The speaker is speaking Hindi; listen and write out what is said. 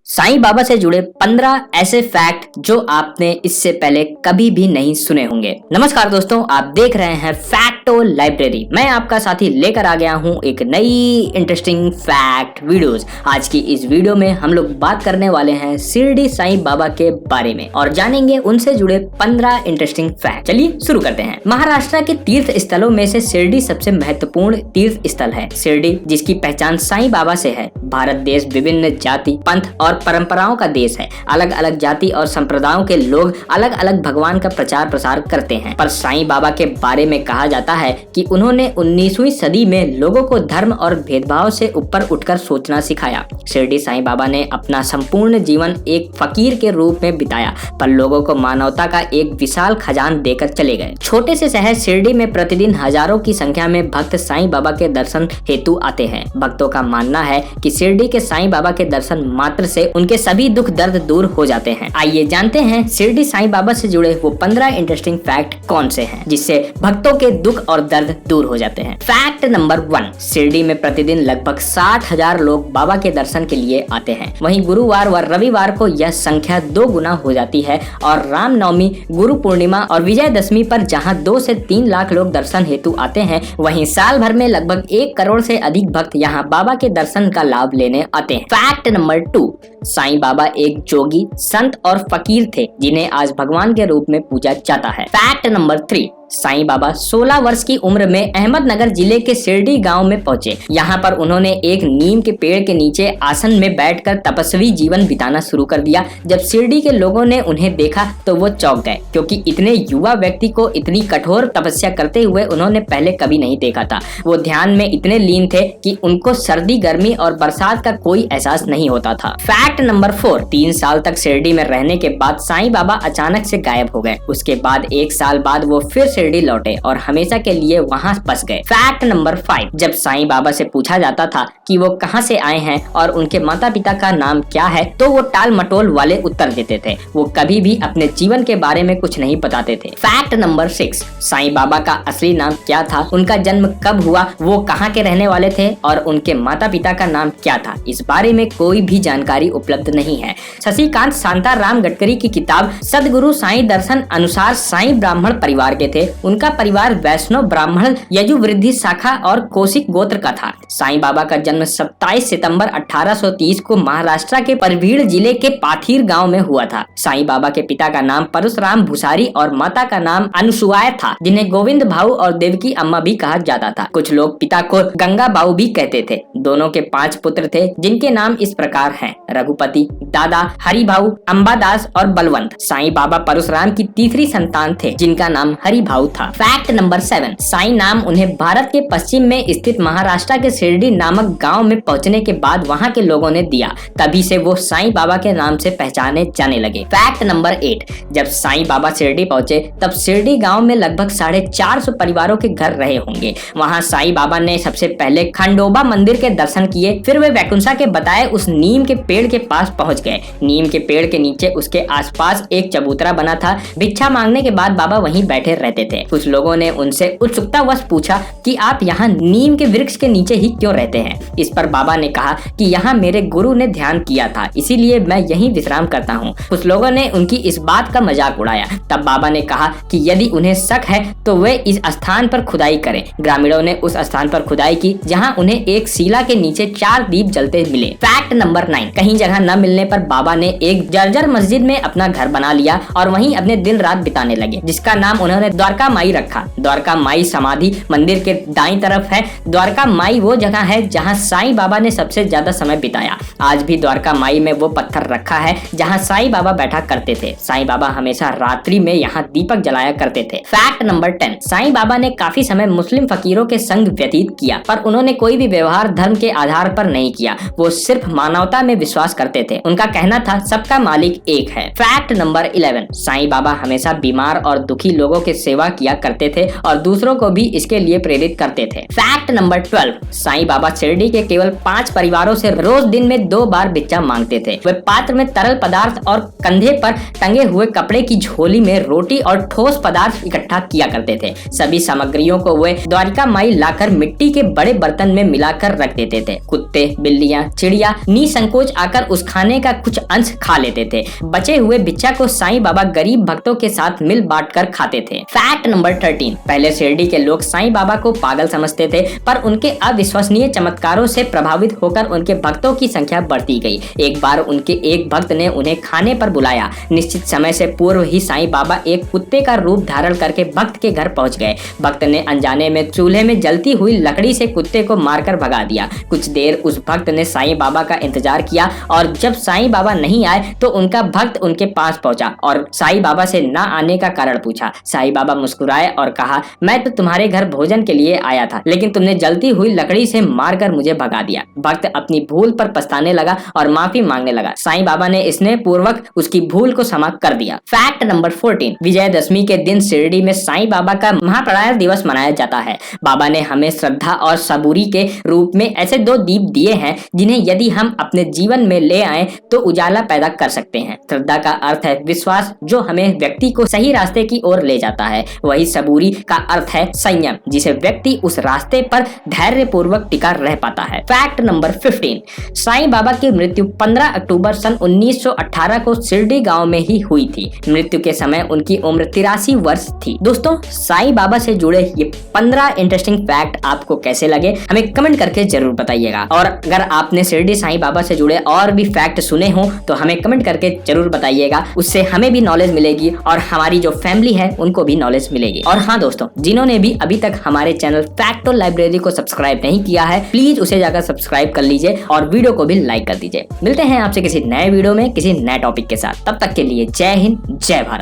साईं बाबा से जुड़े 15 ऐसे फैक्ट जो आपने इससे पहले कभी भी नहीं सुने होंगे। नमस्कार दोस्तों, आप देख रहे हैं फैक्टो लाइब्रेरी। मैं आपका साथी लेकर आ गया हूं एक नई इंटरेस्टिंग फैक्ट वीडियोस। आज की इस वीडियो में हम लोग बात करने वाले हैं शिरडी साईं बाबा के बारे में और जानेंगे उनसे जुड़े 15 इंटरेस्टिंग फैक्ट। चलिए शुरू करते हैं। महाराष्ट्र के तीर्थ स्थलों में से शिरडी सबसे महत्वपूर्ण तीर्थ स्थल है। शिरडी, जिसकी पहचान साईं बाबा से है, भारत देश विभिन्न जाति, पंथ और परंपराओं का देश है। अलग अलग जाति और संप्रदायों के लोग अलग अलग भगवान का प्रचार प्रसार करते हैं, पर साईं बाबा के बारे में कहा जाता है कि उन्होंने 19वीं सदी में लोगों को धर्म और भेदभाव से ऊपर उठकर सोचना सिखाया। शिरडी साईं बाबा ने अपना संपूर्ण जीवन एक फकीर के रूप में बिताया, पर लोगों को मानवता का एक विशाल खजान देकर चले गए। छोटे से शहर शिरडी में प्रतिदिन हजारों की संख्या में भक्त साईं बाबा के दर्शन हेतु आते हैं। भक्तों का मानना है कि शिरडी के साईं बाबा के दर्शन मात्र से उनके सभी दुख दर्द दूर हो जाते हैं। आइए जानते हैं शिरडी साईं बाबा से जुड़े वो 15 इंटरेस्टिंग फैक्ट कौन से हैं जिससे भक्तों के दुख और दर्द दूर हो जाते हैं। फैक्ट नंबर 1, शिरडी में प्रतिदिन लगभग 60,000 लोग बाबा के दर्शन के लिए आते हैं। वहीं गुरुवार व रविवार को यह संख्या 2 गुना हो जाती है और रामनवमी, गुरु पूर्णिमा और विजयदशमी पर जहां 2 से 3 लाख लोग दर्शन हेतु आते हैं, वहीं साल भर में लगभग 1 करोड़ से अधिक भक्त यहां बाबा के दर्शन का लाभ लेने आते हैं। फैक्ट नंबर 2, साईं बाबा एक जोगी, संत और फकीर थे जिन्हें आज भगवान के रूप में पूजा जाता है। फैक्ट नंबर 3, साईं बाबा 16 वर्ष की उम्र में अहमदनगर जिले के शिरडी गांव में पहुंचे। यहाँ पर उन्होंने एक नीम के पेड़ के नीचे आसन में बैठकर तपस्वी जीवन बिताना शुरू कर दिया। जब शिरडी के लोगों ने उन्हें देखा तो वो चौंक गए, क्योंकि इतने युवा व्यक्ति को इतनी कठोर तपस्या करते हुए उन्होंने पहले कभी नहीं देखा था। वो ध्यान में इतने लीन थे कि उनको सर्दी, गर्मी और बरसात का कोई एहसास नहीं होता था। फैक्ट नंबर 4, 3 साल तक शिरडी में रहने के बाद साईं बाबा अचानक से गायब हो गए। उसके बाद 1 साल बाद वो फिर शिरडी लौटे और हमेशा के लिए वहां बस गए। फैक्ट नंबर 5, जब साईं बाबा से पूछा जाता था कि वो कहां से आए हैं और उनके माता पिता का नाम क्या है, तो वो टाल मटोल वाले उत्तर देते थे। वो कभी भी अपने जीवन के बारे में कुछ नहीं बताते थे। फैक्ट नंबर 6, साईं बाबा का असली नाम क्या था, उनका जन्म कब हुआ, वो कहां के रहने वाले थे और उनके माता पिता का नाम क्या था, इस बारे में कोई भी जानकारी उपलब्ध नहीं है। शशिकांत शांताराम गडकरी की किताब सदगुरु साईं दर्शन अनुसार साईं ब्राह्मण परिवार के थे। उनका परिवार वैष्णव ब्राह्मण यजुवृद्धि शाखा और कौशिक गोत्र का था। साईं बाबा का जन्म 27 सितंबर 1830 को महाराष्ट्र के परभीड़ जिले के पाथीर गांव में हुआ था। साईं बाबा के पिता का नाम परशुराम भूसारी और माता का नाम अनुसुआ था, जिन्हें गोविंद भाऊ और देवकी अम्मा भी कहा जाता था। कुछ लोग पिता को गंगा बाऊ भी कहते थे। दोनों के 5 पुत्र थे, जिनके नाम इस प्रकार हैं: रघुपति, दादा, हरिभाऊ, अंबादास और बलवंत। साईं बाबा परशुराम की तीसरी संतान थे, जिनका नाम हरिभाऊ था। फैक्ट नंबर 7, साईं नाम उन्हें भारत के पश्चिम में स्थित महाराष्ट्र के शिरडी नामक गांव में पहुंचने के बाद वहां के लोगों ने दिया। तभी से वो साईं बाबा के नाम से पहचाने जाने लगे। फैक्ट नंबर 8, जब साईं बाबा शिरडी पहुंचे तब शिरडी गांव में लगभग 450 परिवारों के घर रहे होंगे। वहां साईं बाबा ने सबसे पहले खंडोबा मंदिर के दर्शन किए, फिर वे वैकुंठा के बताए उस नीम के पेड़ के पास पहुंच गए। नीम के पेड़ के नीचे उसके आसपास एक चबूतरा बना था। भिक्षा मांगने के बाद बाबा वहीं बैठे रहते थे। कुछ लोगों ने उनसे उत्सुकतावश पूछा कि आप यहाँ नीम के वृक्ष के नीचे ही क्यों रहते हैं। इस पर बाबा ने कहा कि यहाँ मेरे गुरु ने ध्यान किया था, इसीलिए मैं यहीं विश्राम करता हूँ। कुछ लोगों ने उनकी इस बात का मजाक उड़ाया। तब बाबा ने कहा कि यदि उन्हें शक है तो वे इस स्थान पर खुदाई करें। ग्रामीणों ने उस स्थान पर खुदाई की जहाँ उन्हें एक शिला के नीचे 4 दीप जलते मिले। फैक्ट नंबर 9, कहीं जगह न मिलने पर बाबा ने एक जर्जर मस्जिद में अपना घर बना लिया और वहीं अपने दिन रात बिताने लगे, जिसका नाम उन्होंने द्वारका माई रखा। द्वारका माई समाधि मंदिर के दाईं तरफ है। द्वारका माई वो जगह है जहां साईं बाबा ने सबसे ज्यादा समय बिताया। आज भी द्वारका माई में वो पत्थर रखा है जहां साईं बाबा बैठा करते थे। साईं बाबा हमेशा रात्रि में यहाँ दीपक जलाया करते थे। फैक्ट नंबर 10, साईं बाबा ने काफी समय मुस्लिम फकीरों के संग व्यतीत किया, पर उन्होंने कोई भी व्यवहार धर्म के आधार पर नहीं किया। वो सिर्फ मानवता में विश्वास करते थे। उनका कहना था सबका मालिक एक है। फैक्ट नंबर 11, साईं बाबा हमेशा बीमार और दुखी लोगों की सेवा सेवा किया करते थे और दूसरों को भी इसके लिए प्रेरित करते थे। फैक्ट नंबर 12, साईं बाबा शिरडी के केवल 5 परिवारों से रोज दिन में 2 बार भिक्षा मांगते थे। वे पात्र में तरल पदार्थ और कंधे पर टंगे हुए कपड़े की झोली में रोटी और ठोस पदार्थ इकट्ठा किया करते थे। सभी सामग्रियों को वे द्वारिका माई लाकर मिट्टी के बड़े बर्तन में मिलाकर रख देते थे। कुत्ते, बिल्लियां, चिड़िया निसंकोच आकर उस खाने का कुछ अंश खा लेते थे। बचे हुए भिक्षा को साईं बाबा गरीब भक्तों के साथ मिल बांट कर खाते थे। फैक्ट नंबर 13, पहले शिरडी के लोग साईं बाबा को पागल समझते थे, पर उनके अविश्वसनीय चमत्कारों से प्रभावित होकर उनके भक्तों की संख्या बढ़ती गई। एक बार उनके एक भक्त ने उन्हें खाने पर बुलाया। निश्चित समय से पूर्व ही साईं बाबा एक कुत्ते का रूप धारण करके भक्त के घर पहुंच गए। भक्त ने अनजाने में चूल्हे में जलती हुई लकड़ी से कुत्ते को मारकर भगा दिया। कुछ देर उस भक्त ने साईं बाबा का इंतजार किया और जब साईं बाबा नहीं आए तो उनका भक्त उनके पास पहुंचा और साईं बाबा से ना आने का कारण पूछा। साईं बाबा मुस्कुराए और कहा, मैं तो तुम्हारे घर भोजन के लिए आया था, लेकिन तुमने जलती हुई लकड़ी से मारकर मुझे भगा दिया। भक्त अपनी भूल पर पछताने लगा और माफी मांगने लगा। साईं बाबा ने स्नेह पूर्वक उसकी भूल को क्षमा कर दिया। फैक्ट नंबर 14, विजयदशमी के दिन शिरडी में साईं बाबा का महाप्रलय दिवस मनाया जाता है। बाबा ने हमें श्रद्धा और सबूरी के रूप में ऐसे 2 दीप दिए हैं जिन्हें यदि हम अपने जीवन में ले आए तो उजाला पैदा कर सकते हैं। श्रद्धा का अर्थ है विश्वास, जो हमें व्यक्ति को सही रास्ते की ओर ले जाता है। वही सबूरी का अर्थ है संयम, जिसे व्यक्ति उस रास्ते पर धैर्य पूर्वक टिका रह पाता है। फैक्ट नंबर 15, साईं बाबा की मृत्यु 15 अक्टूबर सन 1918 को शिरडी गांव में ही हुई थी। मृत्यु के समय उनकी उम्र 83 वर्ष थी। दोस्तों, साईं बाबा से जुड़े ये 15 इंटरेस्टिंग फैक्ट आपको कैसे लगे हमें कमेंट करके जरूर बताइएगा। और अगर आपने शिरडी साईं बाबा से जुड़े और भी फैक्ट सुने हो तो हमें कमेंट करके जरूर बताइएगा। उससे हमें भी नॉलेज मिलेगी और हमारी जो फैमिली है उनको भी नॉलेज मिलेगी। और हाँ दोस्तों, जिन्होंने भी अभी तक हमारे चैनल फैक्टो लाइब्रेरी को सब्सक्राइब नहीं किया है, प्लीज उसे जाकर सब्सक्राइब कर लीजिए और वीडियो को भी लाइक कर दीजिए। मिलते हैं आपसे किसी नए वीडियो में किसी नए टॉपिक के साथ। तब तक के लिए जय हिंद, जय भारत।